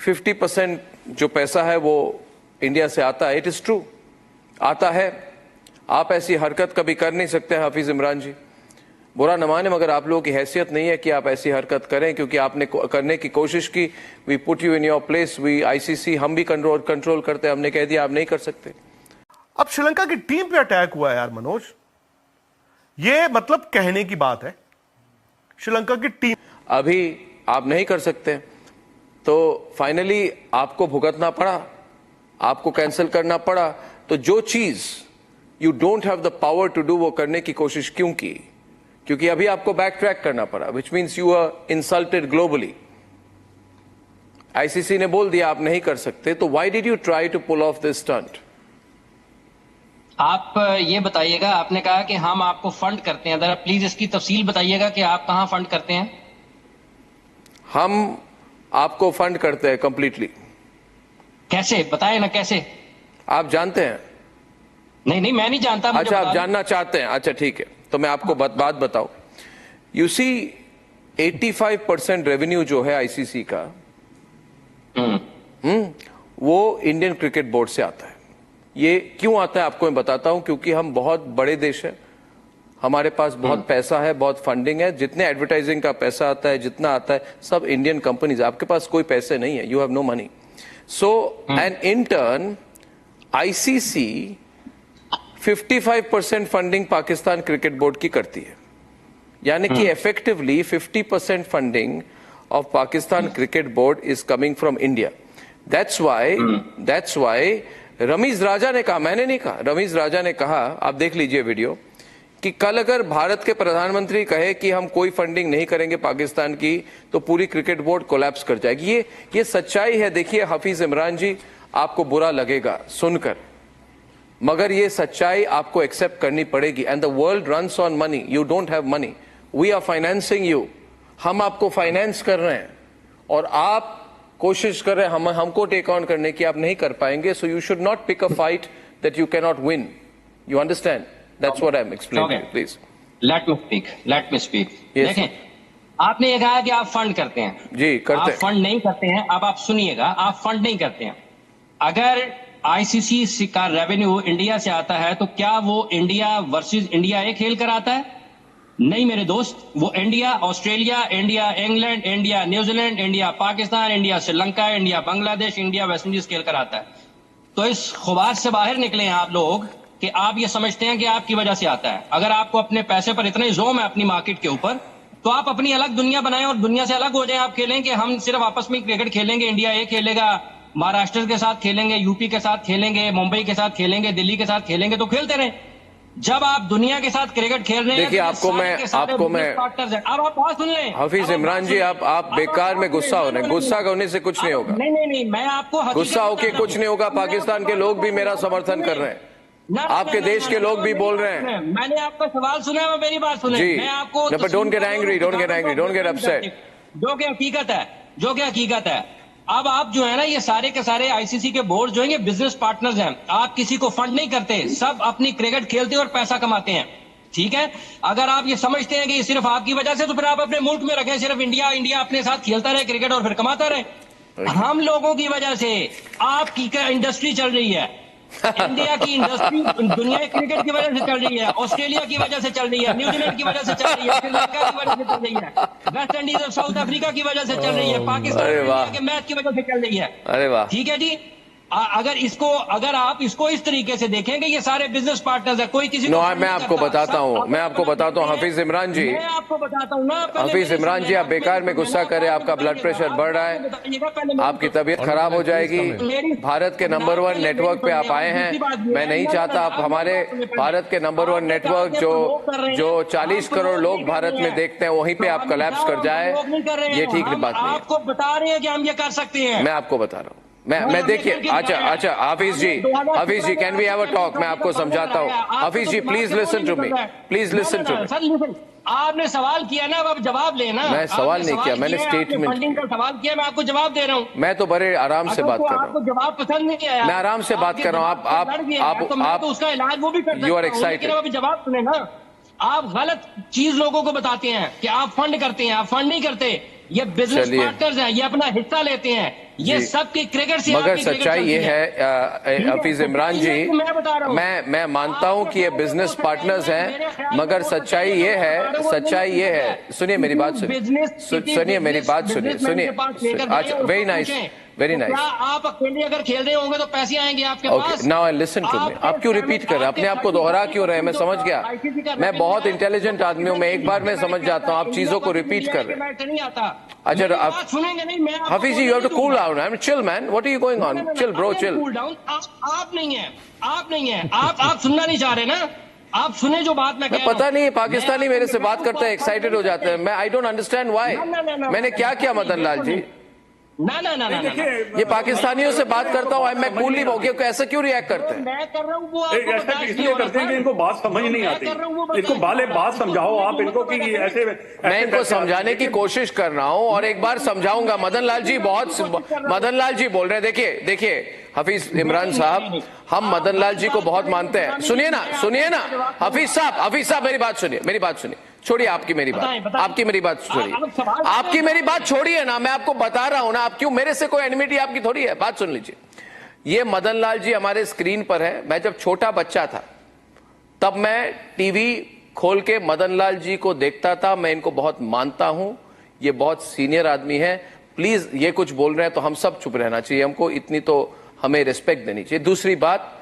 50% जो पैसा है वो इंडिया से आता है। इट इज ट्रू, आता है। आप ऐसी हरकत कभी कर नहीं सकते हाफिज इमरान जी, बुरा न माने, मगर आप लोगों की हैसियत नहीं है कि आप ऐसी हरकत करें, क्योंकि आपने करने की कोशिश की। We put you in your place, we ICC, हम भी कंट्रोल करते हैं, हमने कह दिया आप नहीं कर सकते। अब श्रीलंका की टीम पे अटैक हुआ है यार मनोज, ये मतलब कहने की बात है। श्रीलंका की टीम अभी आप नहीं कर सकते, तो फाइनली आपको भुगतना पड़ा, आपको कैंसिल करना पड़ा। तो जो चीज you don't have the power to do वो करने की कोशिश क्यों की? क्योंकि अभी आपको बैक ट्रैक करना पड़ा, which means you are insulted globally. ICC ने बोल दिया आप नहीं कर सकते, तो why did you try to pull off this stunt? आप ये बताइएगा, आपने कहा कि हम आपको फंड करते हैं, जरा प्लीज इसकी तफसील बताइएगा कि आप कहां फंड करते हैं। हम आपको फंड करते हैं कंप्लीटली। कैसे, बताए ना कैसे? आप जानते हैं? नहीं मैं नहीं जानता। अच्छा, आप जानना चाहते हैं? अच्छा ठीक है, तो मैं आपको बात बताऊं। यू सी 85% रेवेन्यू जो है आईसीसी का, वो इंडियन क्रिकेट बोर्ड से आता है। ये क्यों आता है आपको मैं बताता हूं, क्योंकि हम बहुत बड़े देश हैं, हमारे पास बहुत पैसा है, बहुत फंडिंग है। जितने एडवर्टाइजिंग का पैसा आता है, जितना आता है, सब इंडियन कंपनीज। आपके पास कोई पैसे नहीं है, you have no money. So and in turn ICC 55% funding Pakistan cricket board की करती है, यानी कि effectively 50% funding of Pakistan cricket board is coming from India. That's why Rameez Raja ने कहा, मैंने नहीं कहा, रमीज राजा ने कहा, आप देख लीजिए वीडियो, कि कल अगर भारत के प्रधानमंत्री कहे कि हम कोई फंडिंग नहीं करेंगे पाकिस्तान की, तो पूरी क्रिकेट बोर्ड कोलैप्स कर जाएगी। ये सच्चाई है। देखिए हाफिज इमरान जी, आपको बुरा लगेगा सुनकर, मगर ये सच्चाई आपको एक्सेप्ट करनी पड़ेगी। And the world runs on money, you don't have money, we are financing you. हम आपको फाइनेंस कर रहे हैं और आप कोशिश कर रहे हैं हमको टेक ऑन करने की, आप नहीं कर पाएंगे। So you should not pick a fight that you can not win. You understand? That's what I am explaining, please let me speak. देखें, आपने ये कहा कि आप फंड करते हैं। जी करते हैं। आप फंड नहीं करते हैं। अब आप सुनिएगा, आप फंड नहीं करते हैं। अगर आईसीसी का रेवेन्यू इंडिया से आता है, तो क्या वो इंडिया वर्सेस इंडिया एक खेल कर आता है? नहीं मेरे दोस्त, वो India Australia, India England, India New Zealand, India Pakistan, India Sri Lanka, India Bangladesh, India West Indies खेल कर आता है। तो इस खुबार से बाहर निकले हैं आप लोग कि आप ये समझते हैं कि आपकी वजह से आता है। अगर आपको अपने पैसे पर इतना ही जोम है अपनी मार्केट के ऊपर, तो आप अपनी अलग दुनिया बनाएं और दुनिया से अलग हो जाएं। आप खेलें कि हम सिर्फ आपस में क्रिकेट खेलेंगे, इंडिया ए खेलेगा, महाराष्ट्र के साथ खेलेंगे, यूपी के साथ खेलेंगे, मुंबई के साथ खेलेंगे, दिल्ली के साथ खेलेंगे, तो खेलते रहें। जब आप दुनिया के साथ क्रिकेट खेल रहे हैं, देखिए आपको मैं अब आप बात सुन लें। हाफिज इमरान जी, आप बेकार में गुस्सा होने से कुछ नहीं होगा। नहीं मैं आपको गुस्सा होके कुछ नहीं होगा। पाकिस्तान के लोग भी मेरा समर्थन कर रहे हैं, आपके देश के लोग भी बोल रहे हैं। मैंने आपका सवाल सुना है, मेरी बात सुने। मैं आपको don't get angry, don't get upset. जो कि हकीकत है। अब आप जो है ना, ये सारे के सारे आईसीसी के बोर्ड जो है, ये बिजनेस पार्टनर्स हैं। आप किसी को फंड नहीं करते, सब अपनी क्रिकेट खेलते और पैसा कमाते हैं, ठीक है। अगर आप ये समझते हैं कि ये सिर्फ आपकी वजह से, तो फिर आप अपने मुल्क में रखें, सिर्फ इंडिया अपने साथ खेलता रहे क्रिकेट और फिर कमाता रहे। हम लोगों की वजह से आपकी इंडस्ट्री चल रही है। इंडिया की इंडस्ट्री दुनिया क्रिकेट की वजह से चल रही है, ऑस्ट्रेलिया की वजह से चल रही है, न्यूजीलैंड की वजह से चल रही है, श्रीलंका की वजह से चल रही है, वेस्ट इंडीज और साउथ अफ्रीका की वजह से चल रही है, पाकिस्तान के मैच की वजह से चल रही है। अरे वाह, ठीक है जी। अगर आप इसको इस तरीके से देखेंगे, ये सारे बिजनेस पार्टनर्स है, कोई किसी मैं आपको बताता हूँ हाफिज इमरान जी, मैं आपको बताता हूँ ना। हाफिज इमरान जी, आप बेकार में गुस्सा करें, आपका ब्लड प्रेशर बढ़ रहा है, आपकी तबीयत खराब हो जाएगी। भारत के नंबर 1 नेटवर्क पे आप आए हैं, मैं नहीं चाहता आप हमारे भारत के नंबर 1 नेटवर्क जो 40 करोड़ लोग भारत में देखते हैं, वहीं पे आप कोलैप्स कर जाए, ये ठीक बात नहीं है। आपको बता रहे हैं कि हम ये कर सकते हैं। मैं आपको बता रहा हूँ, मैं देखिए। अच्छा Hafeez ji can we have a talk? मैं आपको समझाता हूँ। Hafeez ji please listen to me, sir आपने सवाल किया ना, अब आप जवाब लेना। मैं सवाल नहीं किया, मैंने स्टेटमेंट फंडिंग का सवाल किया, मैं आपको जवाब दे रहा हूँ। मैं तो बड़े आराम से बात कर रहा हूँ। आपको जवाब पसंद नहीं आया, मैं आराम से बात कर रहा हूँ। आप उसका इलाज वो भी कर सकते यू आर एक्साइटेड। अभी जवाब सुने ना। आप गलत चीज लोगों को बताते हैं कि आप फंड करते हैं, आप फंड नहीं करते। ये बिजनेस पार्टनर्स हैं, ये अपना हिस्सा लेते हैं। ये सबकी क्रिकेट से मगर आपकी क्रिकेट सच्चाई चलती ये है। है हफीज इमरान जी, मैं बता रहा हूं। मैं मानता हूं कि ये बिजनेस पार्टनर्स हैं, मगर सच्चाई ये है, सुनिए मेरी बात सुनिए मेरी बात सुनिए। अच्छा, वेरी नाइस, वेरी नाइस। आप अकेले अगर खेल रहे होंगे तो पैसे आएंगे आपके ओके, पास। Now I listen to me. आप क्यों रिपीट कर रहे हैं? अपने आप को दोहरा क्यों रहे हैं? मैं समझ गया, मैं बहुत इंटेलिजेंट आदमी हूं, मैं एक बार में समझ जाता हूं, आप चीजों को रिपीट कर रहे हैं। नहीं आता। अच्छा, आप सुनेंगे नहीं। मैं Hafeez ji, you have to cool down. I am chill man, what are you going on? Chill bro, chill. Cool down. आप नहीं है, आप नहीं है, आप सुनना नहीं चाह रहे ना। आप सुने जो बात मैं कह रहा हूं। पता नहीं पाकिस्तानी मेरे से बात करते हैं, एक्साइटेड हो जाते हैं। मैं आई डोंट अंडरस्टैंड व्हाई। मैंने क्या किया मदन लाल जी? ना ये पाकिस्तानियों से बात करता हूँ, मैं कूल नहीं हो गया, ऐसे क्यों रिएक्ट करते हैं? मैं कर रहा हूँ वो ऐसा इसलिए करते हैं कि इनको बात समझ नहीं आती। इनको बात समझाओ आप इनको कि ऐसे मैं इनको समझाने की कोशिश कर रहा हूँ और एक बार समझाऊंगा। मदन लाल जी बोल रहे हैं। देखिए हफीज इमरान साहब, हम मदन लाल जी को बहुत मानते हैं। सुनिए ना हफीज साहब मेरी बात सुनिए। छोड़िए आपकी मेरी बात छोड़िए ना, मैं आपको बता रहा हूं ना, आप क्यों मेरे से कोई एनिमिटी आपकी थोड़ी है। बात सुन लीजिए, ये मदन लाल जी हमारे स्क्रीन पर है। मैं जब छोटा बच्चा था तब मैं टीवी खोल के मदन लाल जी को देखता था। मैं इनको बहुत मानता हूं, ये बहुत सीनियर आदमी है। प्लीज ये कुछ बोल रहे हैं तो हम सब चुप रहना चाहिए, हमको इतनी तो हमें रिस्पेक्ट देनी चाहिए। दूसरी बात,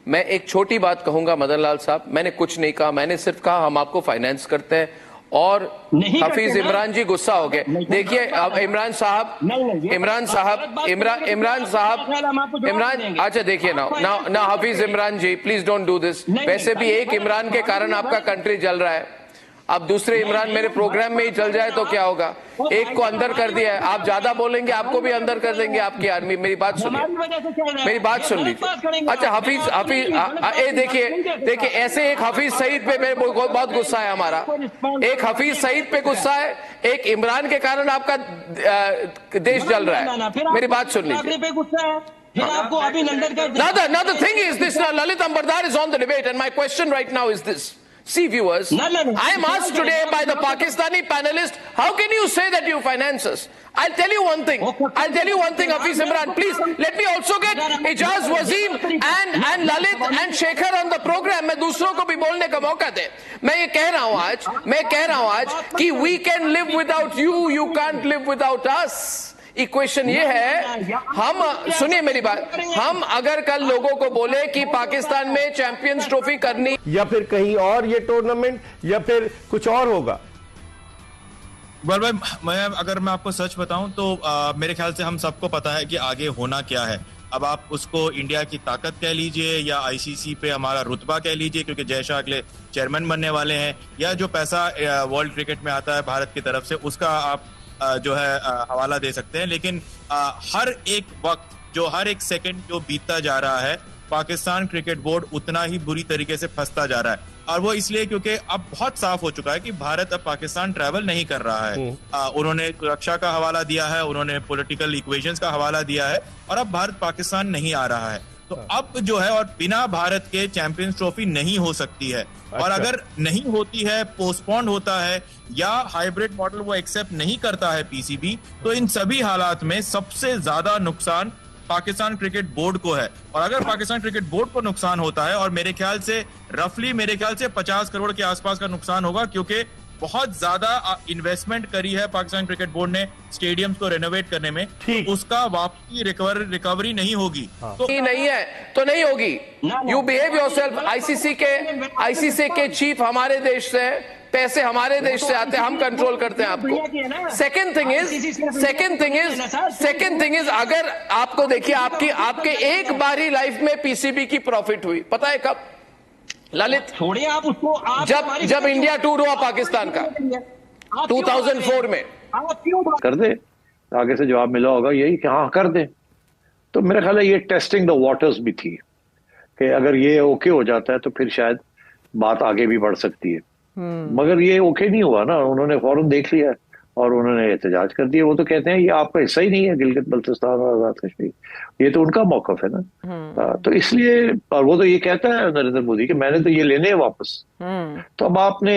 मैं एक छोटी बात कहूंगा मदन लाल साहब, मैंने कुछ नहीं कहा, मैंने सिर्फ कहा हम आपको फाइनेंस करते हैं। और हफीज इमरान जी गुस्सा हो गए। देखिए अब इमरान अच्छा देखिए ना हफीज इमरान जी, प्लीज डोंट डू दिस। वैसे भी एक इमरान के कारण आपका कंट्री जल रहा है, अब दूसरे इमरान मेरे प्रोग्राम में ही चल जाए तो क्या होगा? एक को अंदर कर दिया है, आप ज्यादा बोलेंगे आपको भी अंदर कर देंगे आपकी आर्मी। मेरी बात सुन लीजिए। अच्छा हफीज देखिए ऐसे एक हफीज सईद पे मेरे बहुत गुस्सा है हमारा, एक हफीज सईद पे गुस्सा है, एक इमरान के कारण आपका देश जल रहा है। मेरी बात सुन लीजिए। आपको अभी लंदन का Now the thing is this, now Lalit Ambardar is on the debate and my question right now is this. See viewers, I am asked today by the Pakistani panelist, how can you say that you finance us? I'll tell you one thing, Hafiz Imran, please let me also get Ijaz Wazeem and Lalit and Shekhar on the program. मैं दूसरों को भी बोलने का मौका दे। मैं कह रहा हूं आज कि we can live without you, you can't live without us. Equation ये है, हम सुनिए मेरी बात, हम अगर कल लोगों को बोले कि पाकिस्तान में चैंपियंस ट्रॉफी करनी या फिर कहीं और ये टूर्नामेंट या फिर कुछ और होगा। भाई मैं आपको सच बताऊं तो मेरे ख्याल से हम सबको पता है कि आगे होना क्या है। अब आप उसको इंडिया की ताकत कह लीजिए या आईसीसी पे हमारा रुतबा कह लीजिए, क्योंकि जय शाह अगले चेयरमैन बनने वाले हैं, या जो पैसा वर्ल्ड क्रिकेट में आता है भारत की तरफ से उसका आप जो है हवाला दे सकते हैं। लेकिन हर एक वक्त हर एक सेकंड जो बीतता जा रहा है, पाकिस्तान क्रिकेट बोर्ड उतना ही बुरी तरीके से फंसता जा रहा है। और वो इसलिए क्योंकि अब बहुत साफ हो चुका है कि भारत अब पाकिस्तान ट्रैवल नहीं कर रहा है। उन्होंने सुरक्षा का हवाला दिया है, उन्होंने पॉलिटिकल इक्वेशंस का हवाला दिया है, और अब भारत पाकिस्तान नहीं आ रहा है। तो अब जो है, और बिना भारत के चैंपियंस ट्रॉफी नहीं हो सकती है। और अगर नहीं होती है, पोस्टपोन्ड होता है या हाइब्रिड मॉडल वो एक्सेप्ट नहीं करता है पीसीबी, तो इन सभी हालात में सबसे ज्यादा नुकसान पाकिस्तान क्रिकेट बोर्ड को है। और अगर पाकिस्तान क्रिकेट बोर्ड को नुकसान होता है, और मेरे ख्याल से 50 करोड़ के आसपास का नुकसान होगा, क्योंकि बहुत ज्यादा इन्वेस्टमेंट करी है पाकिस्तान क्रिकेट बोर्ड ने स्टेडियम्स को रेनोवेट करने में, तो उसका वापसी रिकवरी नहीं होगी। तो नहीं है तो नहीं होगी। You behave yourself. आईसीसी के चीफ हमारे देश से, पैसे हमारे देश से आते हैं, हम कंट्रोल करते हैं आपको। सेकंड थिंग इज अगर आपको देखिए, आपके एक बार ही लाइफ में पीसीबी की प्रॉफिट हुई, पता है कब ललित? छोड़िए आप उसको, जब इंडिया टूर हुआ पाकिस्तान का 2004 में। कर दे, आगे से जवाब मिला होगा यही कि हाँ कर दे। तो मेरा ख्याल है ये टेस्टिंग द वाटर्स भी थी कि अगर ये ओके हो जाता है तो फिर शायद बात आगे भी बढ़ सकती है। मगर ये ओके नहीं हुआ ना, उन्होंने फौरन देख लिया और उन्होंने एहतजाज कर दिया। वो तो कहते हैं ये आपका हिस्सा ही नहीं है, गिलगित बल्तिस्तान और आजाद कश्मीर, ये तो उनका मौकफ है ना। तो इसलिए, और वो तो ये कहता है नरेंद्र मोदी कि मैंने तो ये लेने हैं वापस। तो अब आपने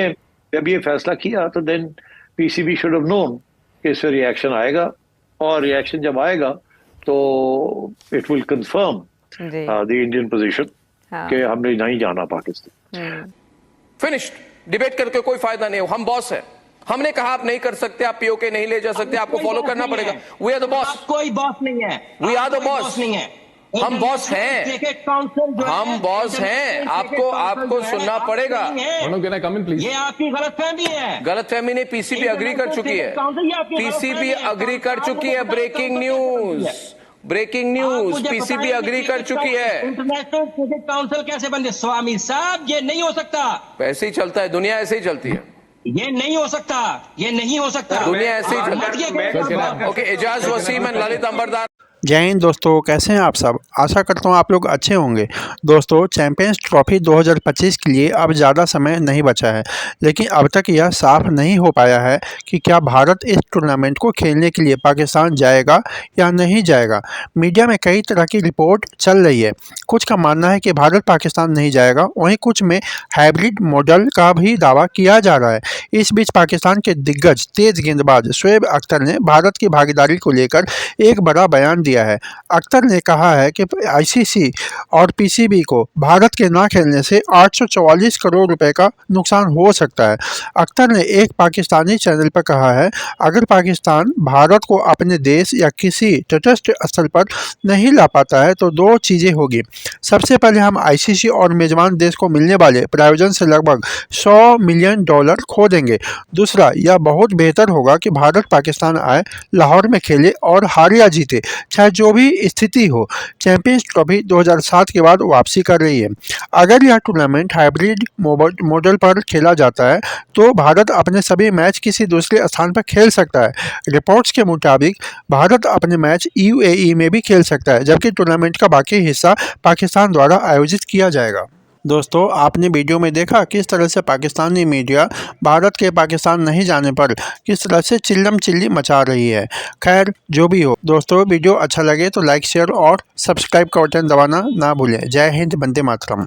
जब ये फैसला किया तो then PCB should have known कि इस पर रिएक्शन आएगा, और रिएक्शन जब आएगा तो इट विल कंफर्म जी द इंडियन पोजीशन हाँ कि हमने नहीं जाना पाकिस्तान। फिनिश्ड। डिबेट करके कोई फायदा नहीं है, हम बॉस है। हमने कहा आप नहीं कर सकते, आप पीओके नहीं ले जा सकते, आपको फॉलो करना पड़ेगा। वी आर द बॉस, कोई बॉस नहीं है, वी आर द कोई बॉस नहीं है। हम बॉस हैं, क्रिकेट काउंसिल जो हम है, बॉस हैं, आपको आपको सुनना पड़ेगा। ये आपकी गलतफहमी है। गलतफहमी नहीं, पीसीबी अग्री कर चुकी है, पीसीबी अग्री कर चुकी है। Breaking news, breaking news, PCB agree कर चुकी है। इंटरनेशनल क्रिकेट काउंसिल कैसे बंदे? स्वामी साहब ये नहीं हो सकता, ऐसे ही चलता है, दुनिया ऐसे ही चलती है, ये नहीं हो सकता, ये नहीं हो सकता, दुनिया ऐसे ही चलती है। Okay, Ejaz Waseem and Lalit Ambardar. जय हिंद दोस्तों, कैसे हैं आप सब। आशा करता हूं आप लोग अच्छे होंगे। दोस्तों, चैंपियंस ट्रॉफी 2025 के लिए अब ज़्यादा समय नहीं बचा है, लेकिन अब तक यह साफ नहीं हो पाया है कि क्या भारत इस टूर्नामेंट को खेलने के लिए पाकिस्तान जाएगा या नहीं जाएगा। मीडिया में कई तरह की रिपोर्ट चल रही है। कुछ का मानना है कि भारत पाकिस्तान नहीं जाएगा, वहीं कुछ में हाइब्रिड मॉडल का भी दावा किया जा रहा है। इस बीच पाकिस्तान के दिग्गज तेज गेंदबाज शोएब अख्तर ने भारत की भागीदारी को लेकर एक बड़ा बयान दिया है। अख्तर ने कहा है कि आईसीसी और पीसीबी को भारत के ना खेलने से 844 करोड़ रुपए का नुकसान हो सकता है। अख्तर ने एक पाकिस्तानी चैनल पर कहा है, अगर पाकिस्तान भारत को अपने देश या किसी तटस्थ स्थल पर नहीं ला पाता है तो दो चीज़ें होगी। सबसे पहले हम आईसीसी और मेजबान देश को मिलने वाले प्रायोजन से लगभग $100 मिलियन खो देंगे। दूसरा, यह बहुत बेहतर होगा कि भारत पाकिस्तान आए, लाहौर में खेले और हार या जीते, चाहे जो भी स्थिति हो। चैंपियंस ट्रॉफी 2007 के बाद वापसी कर रही है। अगर यह टूर्नामेंट हाइब्रिड मॉडल पर खेला जाता है तो भारत अपने सभी मैच किसी दूसरे स्थान पर खेल सकता है। रिपोर्ट्स के मुताबिक भारत अपने मैच यूएई में भी खेल सकता है, जबकि टूर्नामेंट का बाकी हिस्सा पाकिस्तान द्वारा आयोजित किया जाएगा। दोस्तों, आपने वीडियो में देखा किस तरह से पाकिस्तानी मीडिया भारत के पाकिस्तान नहीं जाने पर किस तरह से चिल्लम चिल्ली मचा रही है। खैर, जो भी हो दोस्तों, वीडियो अच्छा लगे तो लाइक, शेयर और सब्सक्राइब का बटन दबाना ना भूलें। जय हिंद, वंदे मातरम।